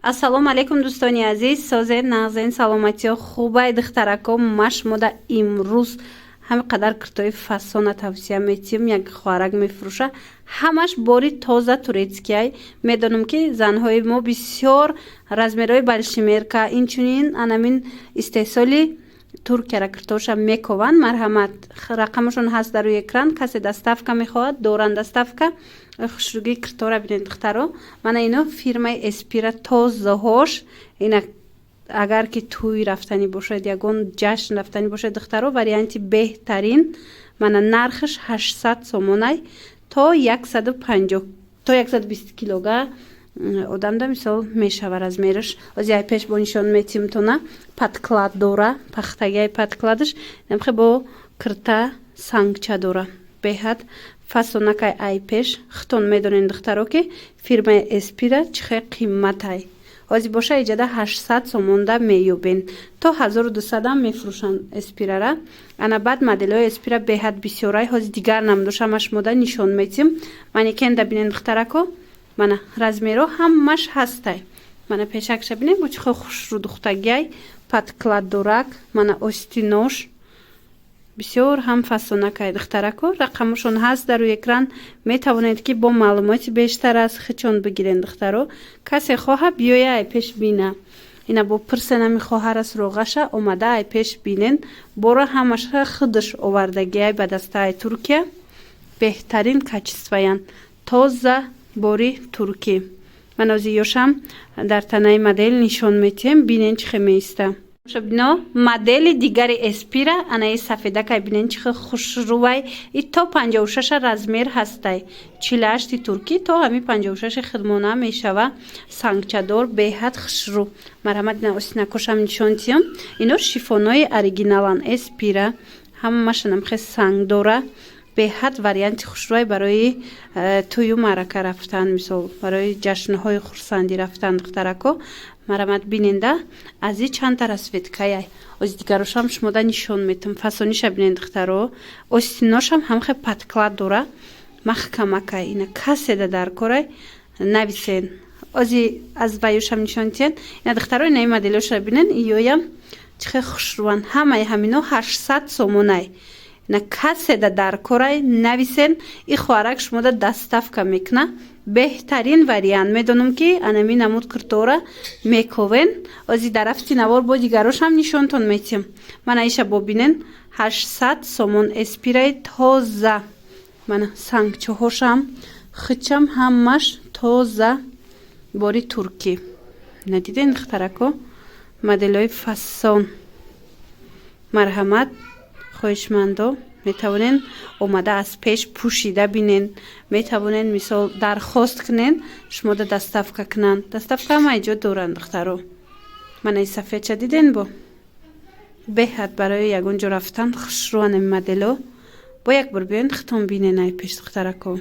ассалому алайкум дӯстони азиз, созед нағзен саломатиё хубай духтарако. ма шумода имрӯз ҳами қадар киртои фасона тавсия метиҳем. Як хоҳарак мефурӯша, ҳамаш бори тоза турецкиай. Медонам ки занҳои мо бисёр размерҳои большимерка инчунин анамин истеҳсоли Туркияра киртоша мекованд. Марҳамат, рақамашон ҳаст дар рӯи экран. Касе доставка мехоҳад, доранд доставка. Хушругии киртора бинед духтаро. Мана ино фирмаи Эспира тозаҳош. Ина агар ки тӯй рафтанӣ бошад, ягон ҷашн рафтанӣ бошад духтаро, варианти беҳтарин. Мана нархаш 800 сомонай то 150 то 120 килога одамда мисол мешава размераш. ози ай пеш бо нишон метим тона подклад дора, пахтагиай подкладаш намхе бо кирта сангча дора. Беҳад фасонакай ай пеш хитон медонен духтаро ки фирмаи Эспира чихе қимматай. ози боша иҷада 800 сомонда меёбен то 1200 ам мефурӯшанд Эспирара. ана баъд моделҳои Эспира беҳад бисёрай. ҳози дигар намдошама шумода нишон метим. манекенда бинен духтарако. мана размеро ҳамаш ҳастай. мана пешакша бинен бо чихе хушрӯ духтагиай подклад дорак. мана остинош бисёр ҳам фасонакай духтарако. рақамашон ҳаст дар рӯи экран. метавонед ки бо маълумоти бештар аз хичон бигирен духтаро. касе хоҳа биёя ай пеш бина. ина бо пирсенами хоҳарас роғаша омада ай пеш бинен. бора ҳамаша хидаш овардагиай ба дастаи Туркия. беҳтарин качестваян. тоза бори туркӣ. ман ози ёшам дар танаи модел нишон метиҳем. бинен чихе меиста. бино модели дигари Эспира анаи сафедакай бинен чихе хушрӯвай. и то 56 размер ҳастай. 48 туркӣ то ҳами 56 хидмона мешава. сангчадор беҳад хушрӯ. марҳамат, ина остинакошам нишон тиҳам. ино шифонои оригиналан Эспира. ҳамашанам хе санг дора. беҳад варианти хушрӯй барои тӯю маърака рафтан, мисол барои ҷашнҳои хурсандӣ рафтан духтарако. марҳамат, биненда ази чандта расветкаяй. ози дигарошам шумода нишон метам. фасониша бинен духтаро. остиношам ҳамхе подклад дора. маҳкамакай. ина каседа дар корай нависен. ози аз ваюшам нишон тиҳен. ина духтаро инаи моделёша бинен. иёям чихе хушрӯан. ҳамаи ҳамино 800 сомонай. ина каседа дар корай нависен. и хоҳарак шумода доставка мекуна. беҳтарин вариант. медонам ки анами намуд киртора мековен. ози дарафти навор бо дигарошам нишонтон метиҳам. мана иша бо бинен 800 сомон Эспираи тоза. мана сангчаҳошам хичам ҳамаш тоза бори туркӣ. надиден духтарако моделҳои фасон. марҳамат, хоҳишмандо метавонен омада аз пеш пӯшида бинен. метавонен мисол дархост кунен шумода доставка кунанд. доставка ҳама иҷод доранд духтаро. мана и сафедча диден бо беҳад барои ягон ҷо рафтан хушрӯани модело. бо як бор биёен хитон бинен ай пеш духтарако.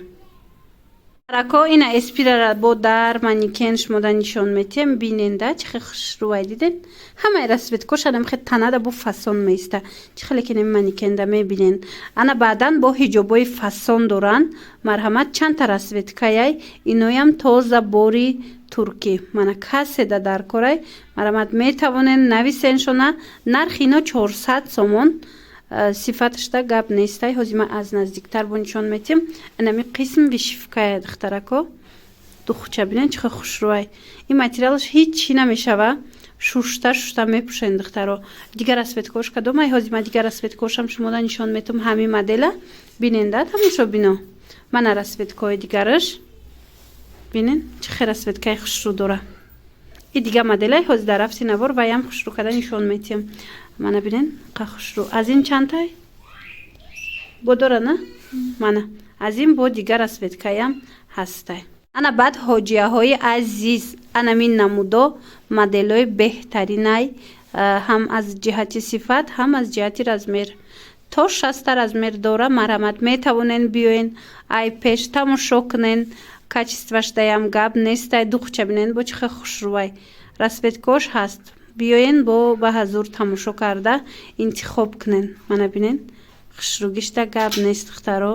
рако ина Эспирара бо дар манекен шумода нишон метиҳем. биненда чихе хушрӯвай диден. ҳамаи расветкоша намхе танада бо фасон меиста. чихе лекин ин манекенда мебинен. ана баъдан бо ҳиҷобои фасон доранд. марҳамат, чандта расветкаяй. иноям тоза бори туркӣ. мана каседа дар корай. марҳамат, метавонен нависеншона. нархи ино 400 сомон. сифаташда гап нестай. ҳози ман аз наздиктар бо нишон метиҳам. инами қисм вишивкая духтарако. духча бинен чихе хушрӯай. ин материалаш ҳеҷ чӣ намешава. шушта мепӯшен духтаро. дигар расветкош кадомай? ҳози ман дигар расветкошам шумода нишон метам. ҳами модела биненда тамошо бино. мана расветкои дигараш бинен чихе расветкаи хушрӯ дора. и дигар моделай ҳози дар рафти навор ваям хушрӯ када нишон метиҳам. мана бинен қа хушрӯ. аз ин чандтай бо дора на? мана аз ин бо дигар расветкаям ҳастай. ана баъд ҳоҷияҳои азиз. анамин намудо моделҳои беҳтаринай. ҳам аз ҷиҳати сифат, ҳам аз ҷиҳати размер. то 60 размер дора. марҳамат, метавонен биёен ай пеш тамошо кунен. качествашдаям гап нестай. духча бинен бо чихе хушрӯвай. расветкош ҳаст. биёен бо ба ҳазур тамошо карда интихоб кунен. мана бинен хушрӯгишда гап нест духтаро.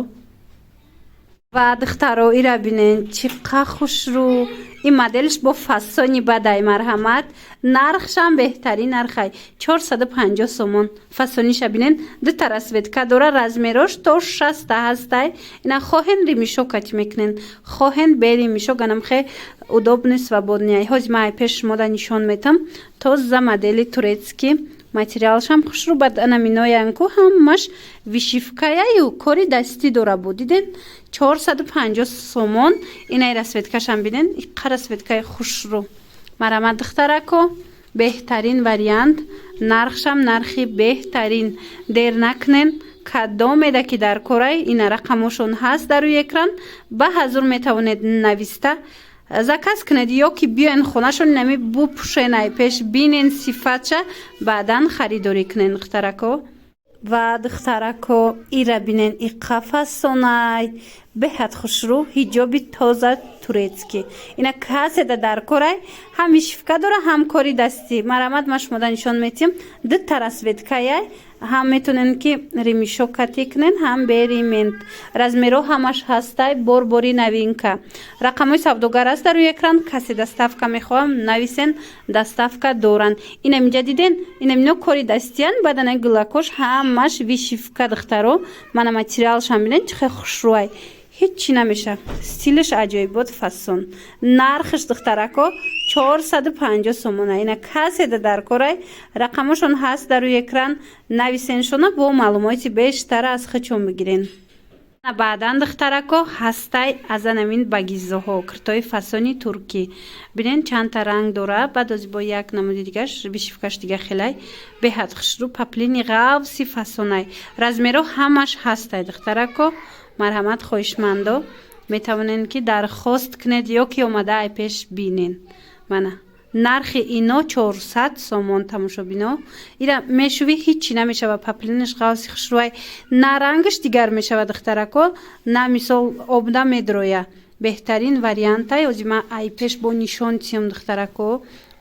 ва духтаро ира бинен чӣ қа хушрӯ. ин моделш бо фасони бадай марҳамат. нархшам беҳтарин нархай 450 сомон. фасониша бинен дута расветка дора. размерош то 60 ҳастай. ина хоҳен ремешокати мекунен, хоҳен бе ремешок анамхе удобни свободняй. ҳозир ман пеш шумода нишон метам. тоза модели турецки. материалшам хушрӯ бад анаминоянку ҳамаш вишивкаяю кори дастӣ дора буд. диден 450 сомон. инай расветкашам бинен. иқа расветкаи хушрӯ. марҳамат духтарако, беҳтарин вариант. нархшам нархи беҳтарин. дер накунен. кадомеда ки дар корай ина рақамошон ҳаст дар рӯи экран. ба ҳазур метавонед нависта заказ кунед ё ки биёен хонашон нами бупӯшен ай пеш бинен сифатша баъдан харидорӣ кунен духтарако. ва духтарако ира бинен иқа фасонай беҳад хушрӯ. ҳиҷоби тоза турецки. ина каседа дар корай ҳам вишивка дора ҳам кори дастӣ. марҳамат ма шумода нишон метиҳам. дута расветкаяй ҳам метонен ки ремешокати кунен ҳам бе ремент. размеро ҳамаш ҳастай. борбори новинка. рақамҳои савдогар аст дар рӯи экран. касе доставка мехоҳам нависен, доставка доранд. инам инҷа диден инамино кори дастиян. баданай гулакош ҳамаш вишивка духтаро. мана материалшам бинен чӣ хел хушрӯай. ҳеҷчи намеша. стилиш аҷоибот фасон. нархш духтарако 450 сомона. ина каседа дар корай. рақамошон ҳаст дар рӯи экран. нависеншона бо маълумоти бештар аз хичон бигирен. баъдан духтарако ҳастай аз анамин багиззоҳо киртои фасони туркӣ. бинен чандта ранг дора. баъд ози бо як намуди дигаш вишивкаш дига хелай беҳад хушрӯ. паплини ғавси фасонай. размеро ҳамаш ҳастай духтарако. марҳамат хоҳишмандо метавонен ки дархост кунед ё ки омада ай пеш бинен. мана нархи ино 400 сомон. тамошобино ира мешуви ҳичи намешава. паплиниш ғавси хушрӯай. на рангиш дигар мешава духтарако. на мисол обда медроя. беҳтарин вариантай. озир ман ай пеш бо нишон тиём духтарако.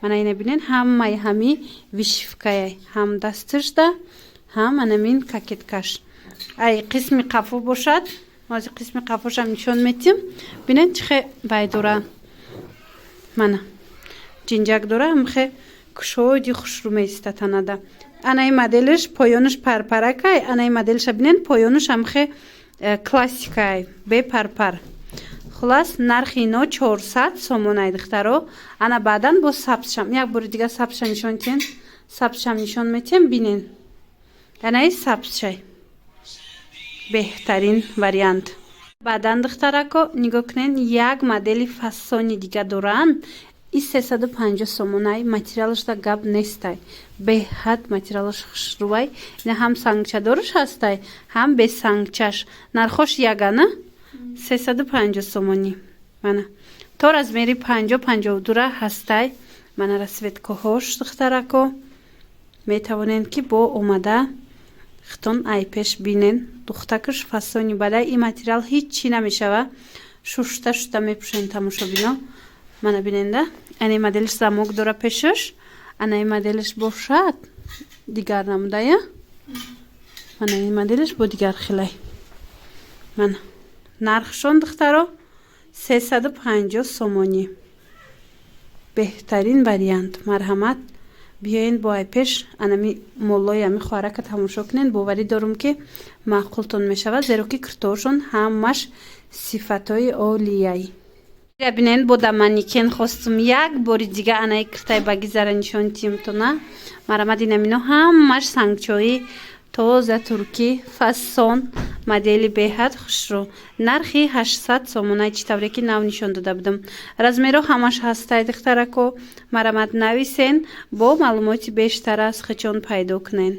мана ина бинен ҳамаи ҳами вишивкаяй. ҳам дастишда ҳам анамин кокеткаш. ай қисми қафо бошад. ҳозир қисми қафошам нишон метиҳам. бинен чӣ хел бай дора. мана ҷинҷак дора. ҳамхе кушоди хушрӯ меиста танада. анаи моделиш поёниш парпаракай. анаи моделиша бинен поёниш ҳамхе классикай бе парпар. хулас нархи ино 400 сомонай духтаро. ана баъдан бо сабзшам як бори дига сабзша нишон тиҳен. сабзшам нишон метиҳам. бинен анаи сабзшай беҳтарин вариант. баъдан духтарако нигоҳ кунен як модели фасони дига доранд. и 350 сомонай. материалашда гап нестай. беҳад материалаш хушрӯай. ина ҳам сангчадориш ҳастай ҳам бе сангчаш. нархош ягана 350 сомонӣ. мана то размери 50-52 ҳастай. мана расветкаҳош духтарако метавонен ки бо омада хитон ай пеш бинен. духтакаш фасони бадай. ин материал ҳичи намешава. шушта шушта мепӯшен. тамошобино мана биненда. ани моделиш замок дора пешаш. анаи моделиш бошад дигар намудая. мана ин моделиш бо дигар хелай. мана нархшон духтаро 350 сомонӣ. беҳтарин вариант. марҳамат биёен бо ай пеш анами моллои ами хоҳарака тамошо кунен. боварӣ дорум ки маъқултон мешавад. зеро ки киртоошон ҳамаш сифатҳои олияй. ира бинен бо да манекен хостум як бори дига анаи киртаи багизара нишон тиҳам то на. марҳамат инамино ҳамаш сангчои тоза туркӣ фасон. модели беҳад хушрӯ. нархи 800 сомонай. чӣ тавре ки нав нишон дода будам. размеро ҳамаш ҳастай духтарако. марҳамат нависен бо маълумоти бештар аз хичон пайдо кунен.